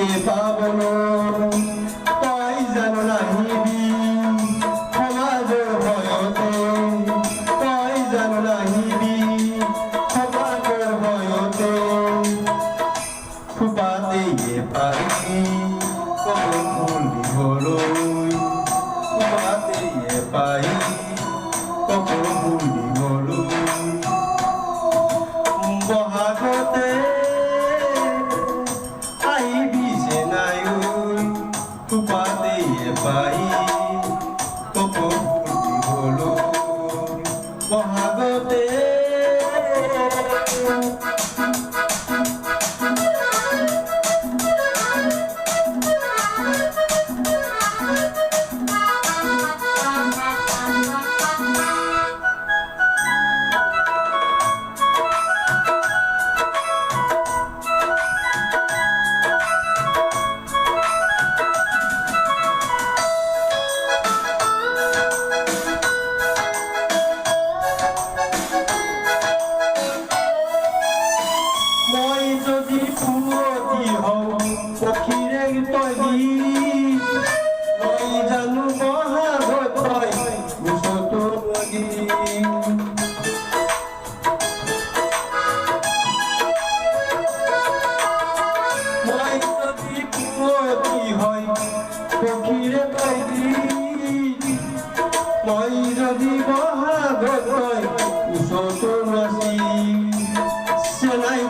কে পাবন তই জানো নাহিবি সমাজৰ ভয়তে তই জানো নাহিবি সমাজৰ ভয়তে ফুপাতেয়ে পাৰি কব ফুলিবলৈ ফুপাতেয়ে পাৰি কব ফুলিবলৈ বহাগতে আহিবি যে নাই ফুপাতেয়ে পাৰি কব ফুলিবলৈ বহাগতে মই যদি ফুলতি হওঁ পক্ষীৰে তলি মই জানো বহাগত তই ওচৰতো লাগি মই যদি ফুলতি হয় পক্ষীৰে তলি মই যদি বহাগত তই ওচৰতো নাচি চেনাই